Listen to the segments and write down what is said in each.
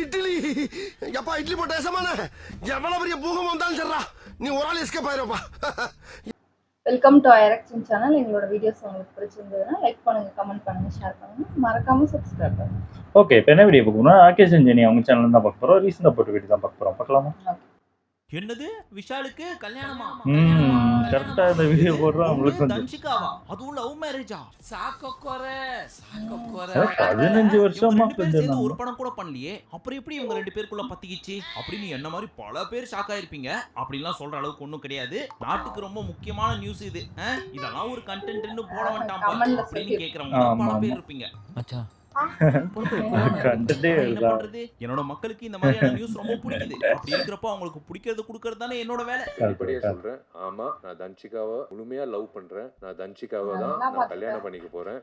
இட்லி எப்பா இட்லி போட்ட ஏசமான எவ்வளவு பெரிய பூகம் வந்தாலும் சரிடா நீ ஒரு ஆள் எஸ்கேப் ஆயிருப்பா. வெல்கம் டு ஐரக்ஷன் சேனல். எங்களோட வீடியோஸ் உங்களுக்கு பிடிச்சிருந்ததுன்னா லைக் பண்ணுங்க, கமெண்ட் பண்ணுங்க, ஷேர் பண்ணுங்க, மறக்காம சப்ஸ்கிரைப் பண்ணுங்க. ஓகே, இப்போ என்ன வீடியோ பார்க்கணும்னா ராகேஷ் அஞ்சனி அவங்க சேனல் தான் பார்க்க போகிறோம். ரீசெண்டாக போட்டு வீடியோ தான் பார்க்க போகிறோம். பார்க்கலாமா? என்னது விஷாலுக்கு கல்யாணமா? கரெக்டாக இந்த வீடியோ போடுறோம். அவங்களுக்கு கொஞ்சம் தன்ஷிகாவா? அதுவும் லவ் மேரேஜா? சாக்கோரே 15 வருஷமா சேர்ந்து ஒரு படம் கூட பண்ணலையே, அப்புறம் எப்படி இவங்க ரெண்டு பேருக்குள்ள பத்திக்கிச்சு அப்படின்னு என்ன மாதிரி பல பேர் ஷாக் ஆயிருப்பீங்க. அப்படிலாம் சொல்ற அளவுக்கு ஒன்றும் கிடையாது. நாட்டுக்கு ரொம்ப முக்கியமான நியூஸ் இது. இதெல்லாம் ஒரு கண்டென்ட்னு போட வேண்டாம் அப்படின்னு கேட்கறவங்க பல பேர் இருப்பீங்க. மச்சான் என்னோட மக்களுக்கு இந்த மாதிரியான நியூஸ் ரொம்ப பிடிக்குது. அப்படி இருக்கிறப்ப அவங்களுக்கு பிடிக்கிறது கொடுக்கறது தானே என்னோட வேலை. அப்படியே சொல்றேன். ஆமா, நான் தன்ஷிகாவை முழுமையா லவ் பண்றேன். நான் தன்ஷிகாவை தான் நான் கல்யாணம் பண்ணிக்க போறேன்.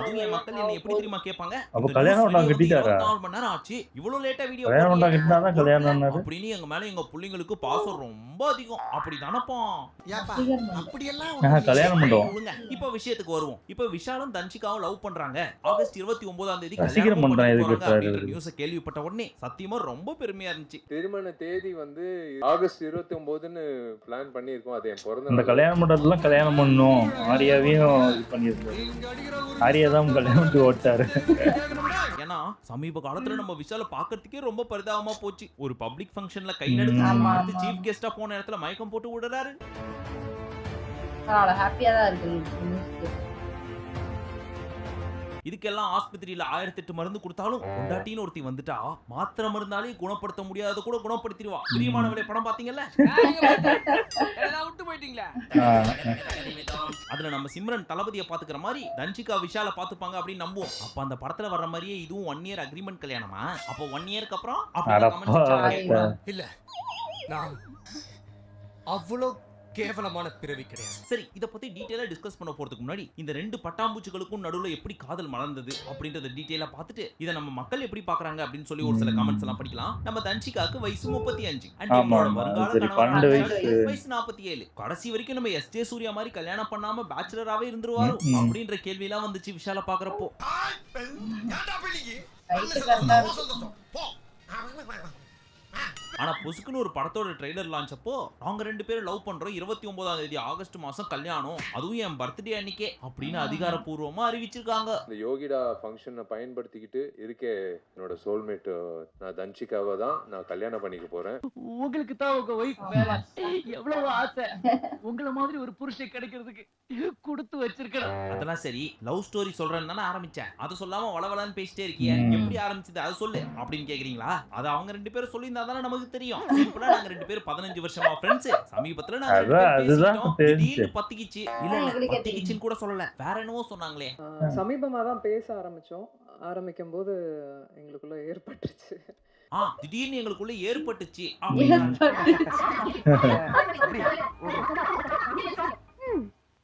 அதுவும் என் மக்கள் என்ன எப்படி தெரியுமா கேட்பாங்க, அப்ப கல்யாணம் நான் கட்டிட்டாரா? 4 மணி நேரம் ஆச்சு, இவ்வளவு லேட்டா வீடியோ கல்யாணம் நான் கட்டினா தான் கல்யாணம் அப்படின்னு எங்க மேல எங்க புள்ளைங்களுக்கு பாசம் ரொம்ப அதிகம். அப்படி தானப்பா? அப்படி எல்லாம் கல்யாணம் பண்ணுவோம். இப்ப விஷயத்துக்கு வருவோம். இப்ப விஷாலும் தன்ஷிகாவும் லவ் பண்றாங்க. ஆகஸ்ட் 29ஆம் தேதி சீக்கிரம் பண்றாங்க. இதுக்கு நியூஸ் கேள்விப்பட்ட உடனே சத்தியமா ரொம்ப பெருமையா இருந்துச்சு. திருமண தேதி வந்து ஆகஸ்ட் 29ன்னு பிளான் பண்ணியிருக்கோம். அது என் பிறந்த இந்த கல்யாணம் பண்றதுலாம் கல்யாணம் பண்ணணும். ஆரியாவையும் பண்ணியிருந்தாரு. ஆரியா தான் கல்யாணத்துக்கு ஓட்டாரு. ஏன்னா சமீப காலத்துல நம்ம விஷால பாக்கிறதுக்கே ரொம்ப பரிதாபமா போச்சு. ஒரு பப்ளிக் ஃபங்க்ஷன்ல கை நடுக்கு சீஃப் கெஸ்டா போன இடத்துல மயக்கம் போட்டு விடுறாரு. ஹாப்பியா தான் இருக்கு. இதுக்கெல்லாம் ஆஸ்பத்திரியில 1008 மருந்து கொடுத்தாலும் பொண்டாட்டின்னு ஒருத்தி வந்துட்டா மாத்திரை மருந்தாலே குணப்படுத்த முடியாத கூட குணப்படுத்திடுவா. பிரியமானவளே படம் பாத்தீங்கல்ல? அதுல நம்ம சிம்ரன் தளபதியை பாத்துக்கிற மாதிரி தன்ஷிகா விஷால பாத்துப்பாங்க அப்படின்னு நம்புவோம். அப்ப அந்த படத்துல வர்ற மாதிரியே இதுவும் 1 இயர் அக்ரிமெண்ட் கல்யாணமா? அப்போ 1 இயருக்கு அப்புறம் இல்ல நான் அவ்வளோ கேவலமான பிறவி கிடையாது. சரி, இத பத்தி டீடைலா டிஸ்கஸ் பண்ண போறதுக்கு முன்னாடி இந்த ரெண்டு பட்டாம்பூச்சிகளுக்கும் நடுவுல எப்படி காதல் மலர்ந்தது அப்படின்றத டீடைலா பார்த்துட்டு இத நம்ம மக்கள் எப்படி பாக்குறாங்க அப்படின்னு சொல்லி ஒரு சில கமெண்ட்ஸ் எல்லாம் படிக்கலாம். நம்ம தன்ஷிகாக்கு வயசு 35 அண்ட் இவரோட வருங்கால கணவர் வயசு 47. கடைசி வரைக்கும் நம்ம எஸ்ஜே சூர்யா மாதிரி கல்யாணம் பண்ணாம பேச்சுலராவே இருந்துருவாரு அப்படின்ற கேள்வி எல்லாம் வந்துச்சு விஷால பாக்குறப்போ. ஆனா பொசுக்குன்னு ஒரு படத்தோட ட்ரெய்லர் லான்ச் அப்போ நாங்க ரெண்டு பேரும் லவ் பண்றோம், 29ஆம் தேதி ஆகஸ்ட் மாசம் கல்யாணம், அதுவும் என் பர்த்டே அன்னைக்கே அப்படின்னு அதிகாரப்பூர்வமா அறிவிச்சிருக்காங்க. இந்த யோகிடா ஃபங்க்ஷனை பயன்படுத்திக்கிட்டு இருக்கே என்னோட சோல்மேட் நான் தன்ஷிகாவை தான் நான் கல்யாணம் பண்ணிக்க போறேன். உங்களுக்கு தான் உங்க வைஃப் மேல எவ்வளவு ஆசை. உங்கள மாதிரி ஒரு புருஷன் கிடைக்கிறதுக்கு கொடுத்து வச்சிருக்கேன். அதெல்லாம் சரி, லவ் ஸ்டோரி சொல்றேன்னு தானே ஆரம்பிச்சேன். அதை சொல்லாம வளவலன்னு பேசிட்டே இருக்கியே, எப்படி ஆரம்பிச்சது அதை சொல்லு அப்படின்னு கேக்குறீங்களா? அது அவங்க ரெண்டு பேரும் சொல்லியிருந்தா தானே நமக்கு தெரியும். சிம்பிளா நாங்க ரெண்டு பேரும் 15 வருஷமா ஃப்ரெண்ட்ஸ். சமீபத்துல நாங்க திடீர்னு பத்திக்கிச்சு. இல்ல பத்திக்கிச்சுன்னு கூட சொல்லல, வேற என்னவோ சொன்னாங்களே. சமீபமா தான் பேச ஆரம்பிக்கும் போது எங்களுக்குள்ள ஏற்பட்டுச்சு. திடீர்னு எங்களுக்குள்ள ஏற்பட்டுச்சு.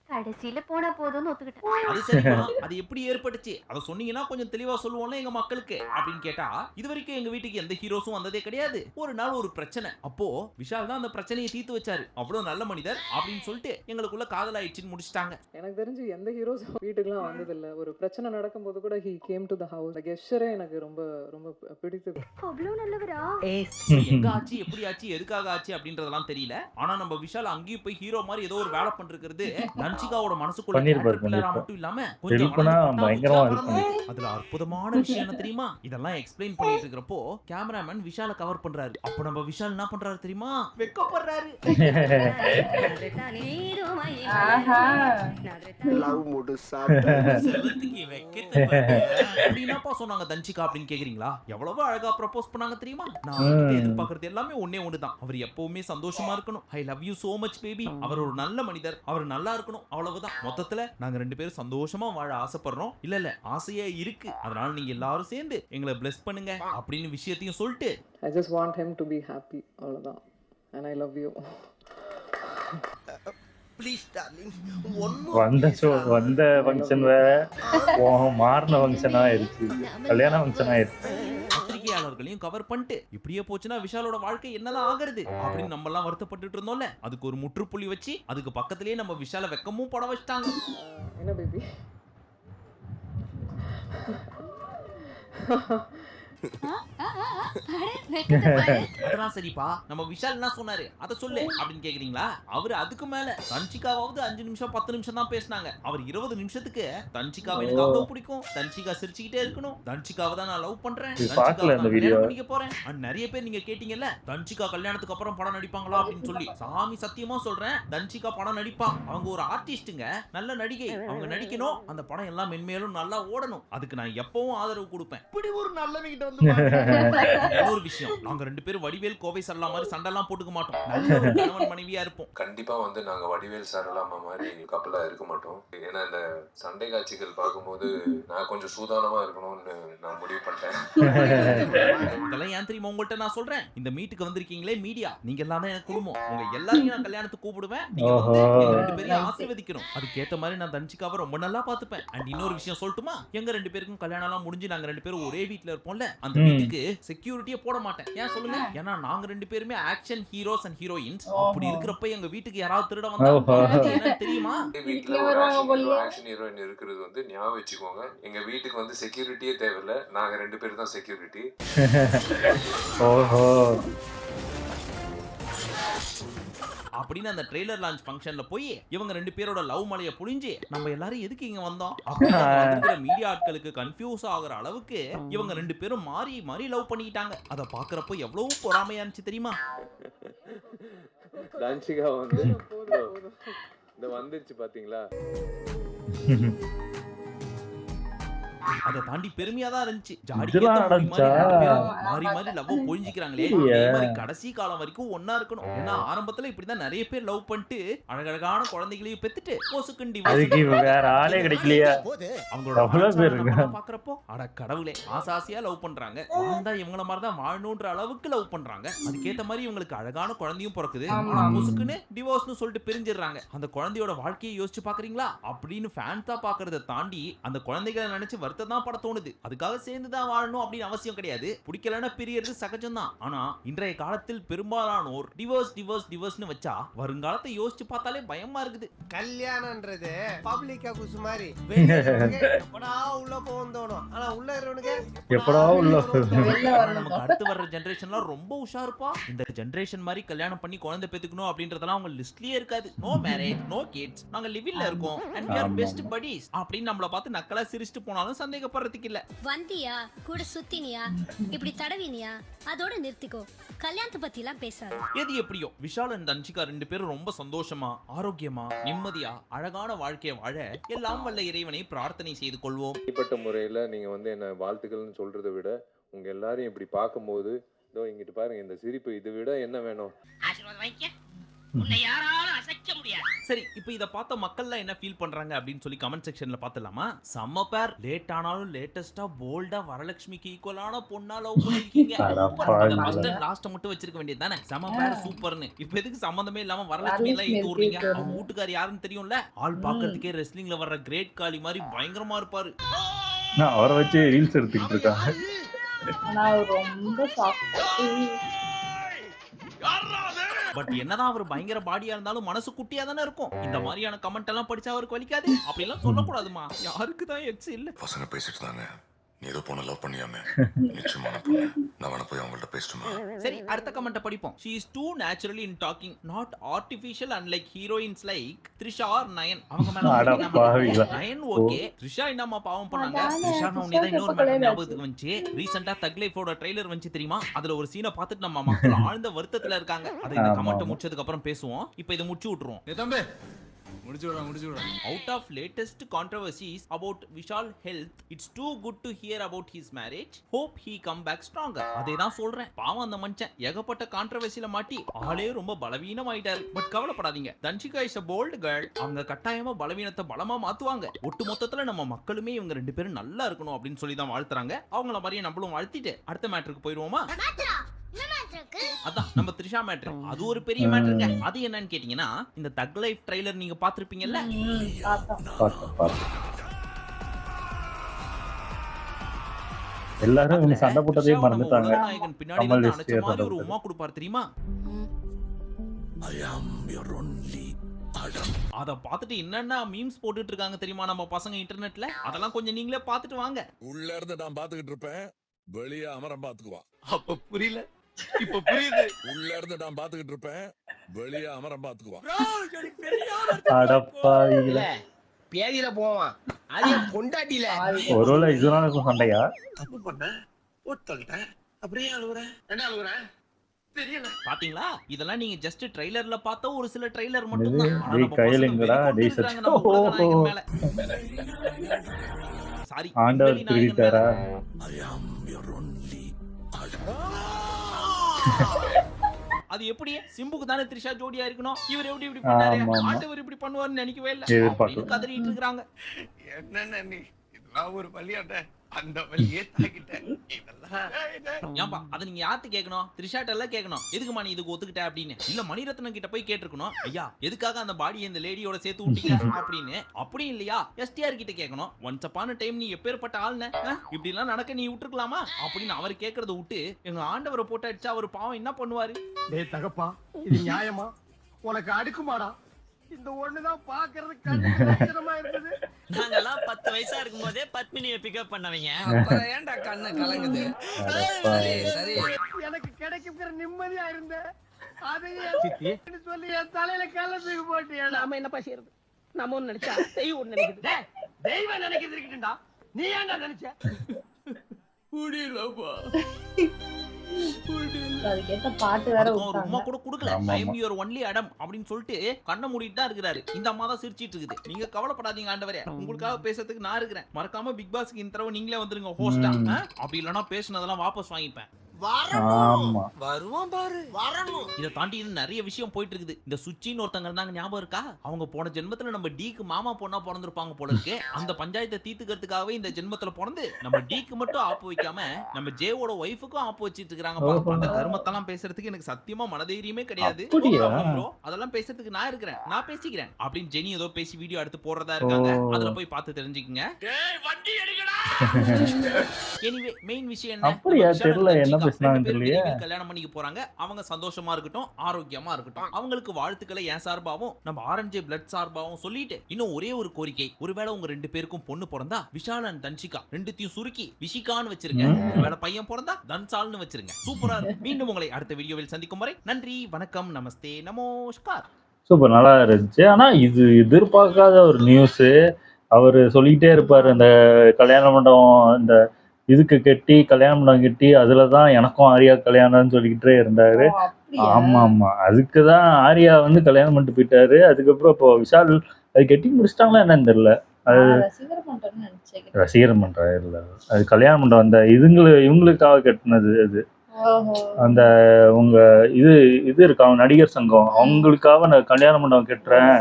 கடைசில போனா போதும்னு ஒத்துக்கிட்டேன். அது சரிமா, அது எப்படி ஏற்பட்டுச்சு அத சொன்னீங்கன்னா கொஞ்சம் தெளிவா சொல்லுவோம்ல எங்க மக்களுக்கு அப்படின்னு கேட்டா, இது வரைக்கும் எங்க வீட்டுக்கு எந்த ஹீரோஸும் வந்ததே கிடையாது. ஒரு நாள் ஒரு பிரச்சனை, அப்போ விஷால் தான் அந்த பிரச்சனையை தீர்த்து வச்சாரு. அவ்வளவு நல்ல மனிதர் அப்படின்னு சொல்லிட்டு எங்களுக்குள்ள காதல் ஆயிடுச்சுன்னு முடிச்சிட்டாங்க. எனக்கு தெரிஞ்சு எந்த ஹீரோஸ் வீட்டுக்குலாம் வந்தது இல்ல. ஒரு பிரச்சனை நடக்கும்போது கூட he came to the house. the gesture எனக்கு ரொம்ப ரொம்ப பிடிச்சது. அவ்வளவு நல்லவரா? எங்க ஆச்சு, எப்படி ஆச்சு, எதுக்காக ஆச்சு அப்படின்றதெல்லாம் தெரியல. ஆனா நம்ம விஷால் அங்கேயும் போய் ஹீரோ மாதிரி ஏதோ ஒரு வேலை பண்ணிருக்கிறது தன்ஷிகாவோட மனசுக்குள்ள மட்டும் இல்லாம அதுல அற்புதமான விஷயம் என்ன தெரியுமா? இதெல்லாம் எக்ஸ்பிளைன் பண்ணிட்டு இருக்கிறப்போ கேமராமேன் விஷால கவர் பண்றாரு. அப்ப நம்ம விஷால் என்ன பண்றாரு தெரியுமா? வெக்கப்படுறாரு. அப்படின்னாப்பா சொன்னாங்க தன்ஷிகா அப்படின்னு கேக்குறீங்களா? எவ்வளவு அழகா ப்ரப்போஸ் பண்ணாங்க தெரியுமா? நான் எதிர்பார்க்கறது எல்லாமே ஒண்ணுதான். அவர் எப்பவுமே சந்தோஷமா இருக்கணும். I love you so much baby. அவர் ஒரு நல்ல மனிதர், அவர் நல்லா இருக்கணும், அவ்வளவுதான். மொத்தத்துல நாங்க ரெண்டு பேரும் சந்தோஷமா வாழ ஆசைப்படுறோம். இல்ல ஆசையா இருக்கு. அதனால நீங்க எல்லாரும் சேர்ந்து எங்களை பிளஸ் பண்ணுங்க அப்படின்னு விஷயத்தையும் சொல்லிட்டு I just want him to be happy, அவ்வளவுதான். and I love you. Please darling. வந்த ஃபங்க்ஷன் வேற மாறின ஃபங்க்ஷனா ஆயிடுச்சு, கல்யாண ஃபங்க்ஷன் ஆயிடுச்சு. பத்திரிகையாளர்களையும் கவர் பண்ணிட்டு இப்படியே போச்சுன்னா விஷாலோட வாழ்க்கை என்னதான் ஆகுறது அப்படின்னு நம்ம எல்லாம் வருத்தப்பட்டு இருந்தோம்ல, அதுக்கு ஒரு முற்றுப்புள்ளி வச்சு அதுக்கு பக்கத்திலேயே நம்ம விஷால வெக்கமும் பட வச்சிட்டாங்க. என்ன பேபி அதெல்லாம் சரிப்பா, நம்ம விஷால் என்ன சொன்னாரு அத சொல்லு அப்படின்னு கேக்குறீங்களா? அவரு அதுக்கு மேல தன்சிகாவாவது 5 நிமிஷம் 10 நிமிஷம் தான் பேசினாங்க. அவர் 20 நிமிஷத்துக்கு தன்சிகாவை எனக்கு அவ்வளவு பிடிக்கும், தன்சிகா சிரிச்சுக்கிட்டே இருக்கணும், தன்சிகாவை தான் நான் லவ் பண்றேன், பார்க்கல இந்த வீடியோ. பண்ணிக்க போறேன். நிறைய பேர் நீங்க கேட்டீங்கல்ல தன்சிகா கல்யாணத்துக்கு அப்புறம் படம் நடிப்பாங்களா அப்படின்னு சொல்லி. சாமி சத்தியமா சொல்றேன், தன்சிகா படம் நடிப்பா. அவங்க ஒரு ஆர்டிஸ்டுங்க, நல்ல நடிகை. அவங்க நடிக்கணும், அந்த படம் எல்லாம் மென்மேலும் நல்லா ஓடணும். அதுக்கு நான் எப்பவும் ஆதரவு கொடுப்பேன். இப்படி ஒரு நல்லவங்கிட்ட வந்து இன்னொரு விஷயம், நாங்க 2 பேரும் வடிவேல் கோவை சரளா மாதிரி சண்டைலாம் போட்டுக்க மாட்டோம். நல்ல ஒரு கணவன் மனைவியா இருப்போம். கண்டிப்பா வந்து நாங்க வடிவேல் சரளாமா மாதிரி கப்பலா இருக்க மாட்டோம். ஏன்னா இந்த சண்டை காட்சிகள் பார்க்கும்போது நான் கொஞ்சம் சூதானமா இருக்கணும்னு நான் முடிவு பண்ணிட்டேன். இதெல்லாம் ஏன் தெரியுமா உங்கள்ட்ட நான் சொல்றேன்? இந்த மீட்டுக்கு வந்திருக்கீங்களே மீடியா, நீங்க எல்லாம் தான் எனக்கு குடும்பம். உங்க எல்லாரையும் நான் கல்யாணத்துக்கு கூப்பிடுவேன். நீங்க வந்து எங்க 2 பேரையும் ஆசீர்வதிக்கணும். அதுக்கேத்த மாதிரி நான் தன்சிகாவை ரொம்ப நல்லா பாத்துப்பேன். அண்ட் இன்னொரு விஷயம் சொல்லட்டுமா? எங்க 2 பேருக்கும் கல்யாணம் எல்லாம் முடிஞ்சு நாங்க 2 பேரும் ஒரே வீட்ல இருப்போம்ல, அந்த வீட்டுக்கு செக்யூரிட்டியே போட மாட்டேன். ஏன் சொல்லுங்க? ஏன்னா நாங்க 2 பேருமே ஆக்ஷன் ஹீரோஸ் அண்ட் ஹீரோயின்ஸ். அப்படி இருக்கிறப்ப எங்க வீட்டுக்கு யாராவது திருட வந்தா என்ன தெரியுமா? வீட்டுல ஒரு ஆக்ஷன் ஹீரோயின் இருக்கிறது வந்து ஞாபகம் வச்சுக்கோங்க. எங்க வீட்டுக்கு வந்து செக்யூரிட்டியே தேவையில்ல, நாங்க 2 பேரும் தான் செக்யூரிட்டி. ஓஹோ, அப்படின்னு அந்த ட்ரெய்லர் லான்ச் ஃபங்க்ஷன்ல போய் இவங்க 2 பேரோட லவ் மலைய புழிஞ்சு நம்ம எல்லாரும் எதுக்கு இங்க வந்தோம் அப்படிங்கிற மீடியா ஆட்களுக்கு கன்ஃபியூஸ் ஆகுற அளவுக்கு இவங்க 2 பேரும் மாறி மாறி லவ் பண்ணிக்கிட்டாங்க. அத பாக்குறப்போ எவ்வளவு பொறாமையா இருந்துச்சு தெரியுமா? தன்சிகா வந்து இந்த வந்துருச்சு பாத்தீங்களா? அத தாண்டி பெருமையா தான் இருந்துச்சு. மாறி மாறி லவ் பொழிஞ்சிக்கிறாங்களே, அதே மாதிரி கடைசி காலம் வரைக்கும் ஒன்னா இருக்கணும். ஏன்னா ஆரம்பத்துல இப்படிதான் நிறைய பேர் லவ் பண்ணிட்டு அழகழகான குழந்தைகளையும் பெத்துட்டு வேற ஆளே கிடைக்கலையா? அவங்களோட பாக்குறப்போ அட கடவுளே, ஆசாசியா லவ் பண்றாங்க, வாழ்ந்தா இவங்கள மாதிரி தான் வாழணும்ன்ற அளவுக்கு லவ் பண்றாங்க. அதுக்கேத்த மாதிரி இவங்களுக்கு அழகான குழந்தையும் பிறக்குது. பொசுக்குன்னு டிவோர்ஸ்னு சொல்லிட்டு பிரிஞ்சிடுறாங்க. அந்த குழந்தையோட வாழ்க்கையை யோசிச்சு பாக்குறீங்களா? அப்படின்னு ஃபேன்ஸா பாக்குறத தாண்டி அந்த குழந்தைகளை நினைச்சு தான் பட தோணுது. அதுக்காக சேர்ந்துதான் வாழணும் அப்படின்னு அவசியம் கிடையாது. பிடிக்கலன்னா பிரியறது சகஜம் தான். ஆனா இன்றைய காலத்தில் பெரும்பாலானோர் டிவோர்ஸ்னு வச்சா வருங்காலத்தை யோசிச்சு பார்த்தாலே பயமா இருக்குது. கல்யாணம்ன்றது பப்ளிக் ஹவுஸ் மாதிரி எப்படா உள்ள போந்தோணும், ஆனா உள்ள இருக்கவனுக்கு எப்படா உள்ள நமக்கு அடுத்து வர்ற ஜெனரேஷன்லாம் ரொம்ப உஷாருப்பா. இந்த ஜெனரேஷன் மாதிரி கல்யாணம் பண்ணி குழந்தை பெத்துக்கணும் அப்படின்றதெல்லாம் அவங்க லிஸ்ட்லயே இருக்காது. நோ மேரேஜ், நோ கிட்ஸ், நாங்க லிவிங்ல இருக்கோம் and we are best buddies அப்படின்னு நம்மள பார்த்து நக்கலா சிரிச்சிட்டு போனாலும் சந்தேகப்படுறதுக்கு இல்ல. வந்தியா கூட சுத்தினியா இப்படி தடவினியா அதோட நிறுத்திக்கோ, கல்யாணத்தை பத்தி எல்லாம் பேசாத. எது எப்படியோ விஷால் அண்ட் தன்சிகா 2 பேரும் ரொம்ப சந்தோஷமா, ஆரோக்கியமா, நிம்மதியா, அழகான வாழ்க்கையை வாழ எல்லாம் வல்ல இறைவனை பிரார்த்தனை செய்து கொள்வோம். தனிப்பட்ட முறையில நீங்க வந்து என்ன வாழ்த்துக்கள்னு சொல்றதை விட உங்க எல்லாரையும் இப்படி பார்க்கும்போது இதோ இங்கிட்டு பாருங்க, இந்த சிரிப்பு, இதை விட என்ன வேணும்? சரி, இப்போ இத பார்த்த மக்கள்லாம் என்ன ஃபீல் பண்றாங்க அப்படின்னு சொல்லி கமெண்ட் செக்ஷன்ல பார்த்தலாமா? செம்ம பேர், லேட் ஆனாலும் லேட்டஸ்டா போல்டா வரலட்சுமிக்கு ஈக்குவலான பொண்ணா லவ் பண்ணிருக்கீங்க. ஃபர்ஸ்ட் அண்ட் லாஸ்ட் மட்டும் வச்சிருக்க வேண்டியது தானே? செம்ம பேர் சூப்பர்னு. இப்போ எதுக்கு சம்பந்தமே இல்லாம வரலட்சுமி எல்லாம் இங்க விடுறீங்க? அவங்க வீட்டுக்கார் யாருன்னு தெரியும்ல? ஆள் பாக்குறதுக்கே ரெஸ்லிங்ல வர்ற கிரேட் காளி மாதிரி பயங்கரமா இருப்பாரு. அவரை வச்சு ரீல்ஸ் எடுத்துக்கிட்டு இருக்காங்க. ரொம்ப பட் என்னதான் அவர் பயங்கர பாடியா இருந்தாலும் மனசு குட்டியா தானே இருக்கும். இந்த மாதிரியான கமெண்ட் எல்லாம் படிச்சா அவருக்கு வலிக்காது? அப்படி எல்லாம் சொல்லக்கூடாதுமா. யாருக்கு தான் எக்ஸ் இல்ல? பசங்க பேசிட்டு தாங்க, நீ ஏதோ பொண்ணு லவ் பண்ணியாமே, நிச்சயமான பொண்ணு, நான் வேணா போய் அவங்கள்ட்ட பேசட்டுமா? சரி, அடுத்த கமெண்ட்டை படிப்போம். She is too naturally in talking, not artificial, unlike heroines like Trisha or Nayan. அவங்க மேல Nayan ஓகே, Trisha என்னமா பாவம் பண்ணாங்க? Trisha நோனே தான் இன்னொரு மேட்டர் ஞாபகத்துக்கு வந்துச்சு. ரீசன்ட்டா தக் லைஃபோட ட்ரைலர் வந்துச்சு தெரியுமா? அதுல ஒரு சீனை பார்த்துட்டு நம்ம மக்கள் ஆழ்ந்த வருத்தத்துல இருக்காங்க. அதை இந்த கமெண்ட் முடிச்சதுக்கு அப்புறம் பேசுவோம். இப்போ இதை முடிச்சு விட்டுருவோம். தம்பி முடிச்சு விடுறோம். Out of latest controversies about Vishal health, it's too good to hear about his marriage. Hope he come back stronger. அதே தான் சொல்றேன். பாவம் அந்த மனுஷன் ஏகப்பட்ட கான்ட்ரோவர்சில மாட்டி ஆளே ரொம்ப பலவீனம் ஆயிட்டாரு. பட் கவலைப்படாதீங்க, Dhanshika is a bold girl. அவங்க கட்டாயமா பலவீனத்தை பலமா மாத்துவாங்க. ஒட்டு மொத்தத்துல நம்ம மக்களுமே இவங்க 2 பேரும் நல்லா இருக்கணும் அப்படின்னு சொல்லி தான் வாழ்த்துறாங்க. அவங்கள மாதிரியே நம்மளும் வாழ்த்திட்டு அடுத்த மேட்டருக்கு போயிடுவோமா? அதான் நம்ம த்ரிஷா மேட்டர். அது ஒரு பெரிய மேட்டருங்க. அது என்னன்னு கேட்டீங்கன்னா, இந்த தக் லைஃப் ட்ரைலர் நீங்க பாத்திருப்பீங்கல்ல? எல்லாரும் சண்டை போட்டதே மறந்துட்டாங்க. நாயகன் பின்னாடி நினைச்ச மாதிரி ஒரு உமா கொடுப்பார் தெரியுமா? அத பார்த்துட்டு என்னன்னா மீம்ஸ் போட்டுட்டு இருக்காங்க தெரியுமா நம்ம பசங்க இன்டர்நெட்ல? அதெல்லாம் கொஞ்சம் நீங்களே பார்த்துட்டு வாங்க. உள்ள இருந்து நான் பாத்துக்கிட்டு இருப்பேன், வெளியே அமரம் பாத்துக்குவான். அப்ப புரியல, இப்ப புரியுது. உள்ள இருந்து நான் பாத்துக்கிட்டு இருப்பேன், வெளியே அமரம் பாத்துக்குவான். அடப்பாவிகளே. பேதியில போவான், அது கொண்டாட்டில. ஒருவேளை இதனால இருக்கும் சண்டையா? தப்பு பண்ண ஒத்தல்ட்டேன், அப்படியே அழுகுறேன். என்ன அழுகுறேன் தெரியல. பாத்தீங்களா, இதெல்லாம் நீங்க ஜஸ்ட் ட்ரைலர்ல பார்த்த ஒரு சில ட்ரைலர் மட்டும் இது தான். டேய் கையிலங்கடா டேய் சச். சாரி, ஆண்டவர் திருடிட்டாரா? அது எப்படி சிம்புக்கு தானே த்ரிஷா ஜோடியா இருக்கணும், இவர் எப்படி இப்படி பண்ணாரு, ஆண்டவர் இப்படி பண்ணுவாருன்னு நினைக்கவே இல்ல அப்படின்னு கதறிட்டு இருக்காங்க. என்னன்னு நீ இதெல்லாம் ஒரு வழியாட்ட, அந்த வழியே தாக்கிட்டேன். ஏன்பா அதை நீங்க யார்கிட்ட கேட்கணும்? த்ரிஷாட்ட எல்லாம் கேட்கணும், எதுக்குமா நீ இதுக்கு ஒத்துக்கிட்ட அப்படின்னு. இல்ல மணிரத்னம் கிட்ட போய் கேட்டிருக்கணும், ஐயா எதுக்காக அந்த பாடியை இந்த லேடியோட சேர்த்து விட்டீங்க அப்படின்னு. அப்படி இல்லையா எஸ்டிஆர் கிட்ட கேட்கணும், ஒன்ஸ் அப்பான டைம் நீ எப்பேற்பட்ட ஆள்ன, இப்படி எல்லாம் நடக்க நீ விட்டுருக்கலாமா அப்படின்னு அவர் கேட்கறத விட்டு எங்க ஆண்டவரை போட்டு அடிச்சா அவர் பாவம் என்ன பண்ணுவாரு? டேய் தகப்பா, இது நியாயமா? உனக்கு அடுக்குமாடா? இந்த ஒண்ணுதான் பாக்குறதுக்கு கஷ்டமா இருந்தது. நாங்கெல்லாம் 10 வயசா இருக்கும் போதே பத்மினியை பிக்கப் பண்ணவங்க. அப்புறம் ஏன்டா கண்ணு கலங்குது? சரி எனக்கு கிடைக்கிற நிம்மதியா இருந்த அதையே சொல்லி என் தலையில கல்ல தூக்கி போட்டியா. நாம என்னப்பா செய்யறது? நம்ம ஒண்ணு நினைச்சா தெய்வம் ஒண்ணு நினைக்குது. தெய்வம் நினைக்கிறது இருக்கட்டும்டா, நீ ஏன்டா நினைச்ச? முடியலப்பா. அதுக்கேத்த பாட்டு வேற ஒரு விட்டாங்க. உம்மா கூட குடுக்கல. ஐ அம் யுவர் ஒன்லி அடம் அப்படின்னு சொல்லிட்டு கண்ணை மூடிட்டு தான் இருக்கிறாரு. இந்த அம்மா தான் சிரிச்சிட்டு இருக்குது. நீங்க கவலைப்படாதீங்க ஆண்டவரே, உங்களுக்காக பேசுறதுக்கு நான் இருக்கிறேன். மறக்காம பிக் பாஸ்க்கு இந்த தடவை நீங்களே வந்துருங்க ஹோஸ்டா. அப்படி இல்லனா பேசுனதெல்லாம் வாபஸ் வாங்கிப்பேன். வருவான் பாரு, வரணும். இத தாண்டி இது நிறைய விஷயம் போயிட்டு இருக்குது. இந்த சுச்சின்னு ஒருத்தங்க இருந்தாங்க, ஞாபகம் இருக்கா? அவங்க போன ஜென்மத்துல நம்ம டீக்கு மாமா பொண்ணா பிறந்திருப்பாங்க போல இருக்கு. அந்த பஞ்சாயத்தை தீர்த்துக்கிறதுக்காகவே இந்த ஜென்மத்துல பிறந்து நம்ம டீக்கு மட்டும் ஆப்பு வைக்காம நம்ம ஜேவோட ஒய்ஃபுக்கும் ஆப்பு வச்சிட்டு இருக்காங்க. அந்த கர்மத்தெல்லாம் பேசுறதுக்கு எனக்கு சத்தியமா மனதைரியமே கிடையாது. அதெல்லாம் பேசுறதுக்கு நான் இருக்கிறேன், நான் பேசிக்கிறேன் அப்படின்னு ஜெனி ஏதோ பேசி வீடியோ எடுத்து போடுறதா இருக்காங்க. அதுல போய் பார்த்து தெரிஞ்சுக்கங்க. எனிவே மெயின் விஷயம் என்ன? அப்படியே தெரியல என்ன பேசுனாங்க தெரியல. கல்யாணம் பண்ணிக்க போறாங்க. அவங்க சந்தோஷமா இருக்கட்டும், ஆரோக்கியமா இருக்கட்டும். அவங்களுக்கு வாழ்த்துக்களை என் சார்பாவும் நம்ம ஆர்என்ஜே பிளட் சார்பாவும் சொல்லிட்டு இன்னும் ஒரே ஒரு கோரிக்கை. ஒருவேளை உங்க 2 பேருக்கும் பொண்ணு பிறந்தா விஷால் அண்ட் தன்ஷிகா ரெண்டுத்தையும் சுருக்கி விஷிகான்னு வச்சிருங்க. ஒருவேளை பையன் பிறந்தா தன்சால்னு வச்சிருங்க. சூப்பரா இருக்கு. மீண்டும் உங்களை அடுத்த வீடியோவில் சந்திக்கும் வரை நன்றி, வணக்கம், நமஸ்தே, நமஸ்கார். சூப்பர், நல்லா இருந்துச்சு. ஆனா இது எதிர்பார்க்காத ஒரு நியூஸ். அவரு சொல்லிக்கிட்டே இருப்பாரு, அந்த கல்யாண மண்டபம் இந்த இதுக்கு கட்டி கல்யாண மண்டபம் கட்டி அதுலதான் எனக்கும் ஆரியா கல்யாணம்னு சொல்லிக்கிட்டே இருந்தாரு. ஆமா ஆமா, அதுக்குதான் ஆரியா வந்து கல்யாணம் பண்ணிட்டு போயிட்டாரு. அதுக்கப்புறம் இப்போ விஷால் அது கட்டி முடிச்சிட்டாங்களா என்னன்னு தெரியல. அது ரசிகர் மன்றம் இல்ல, அது கல்யாண மண்டபம் அந்த இவங்களுக்காக கட்டினது. அது அந்த உங்க இது இருக்கு, அவங்க நடிகர் சங்கம், அவங்களுக்காக நான் கல்யாண மண்டபம் கட்டுறேன்,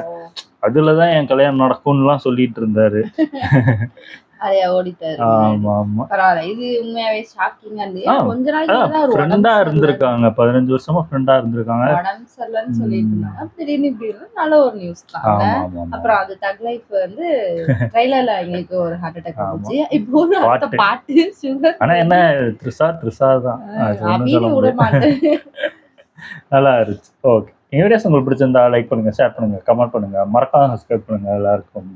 அதுலதான் என் கல்யாணம் நடக்கும்னுலாம் சொல்லிட்டு இருந்தாரு. ஆமா ஆமா, இது உண்மையாவே ஷாக்கிங்கா இருந்தது. கொஞ்ச நாளைக்கு ஃப்ரெண்டா இருந்திருக்காங்க, 15 வருஷமா ஃப்ரெண்டா இருந்திருக்காங்க. உடம்பு சரியில்லைன்னு சொல்லிட்டு இருந்தாங்க. திடீர்னு இப்படி நல்ல ஒரு நியூஸ் தான். அப்புறம் அது தக் லைஃப் வந்து ட்ரைலர்ல எங்களுக்கு ஒரு ஹார்ட் அட்டாக் வந்துச்சு. இப்போ ஒரு அடுத்த பாட்டு சுகர். ஆனா என்ன த்ரிஷா தான், விட மாட்டேன். நல்லா இருந்துச்சு. ஓகே, இந்த வீடியோஸ் உங்களுக்கு பிடிச்சிருந்தா லைக் பண்ணுங்க, ஷேர் பண்ணுங்க, கமெண்ட் பண்ணுங்க, மறக்காம சப்ஸ்கிரைப் பண்ணுங்க. எல்லாருக்கும்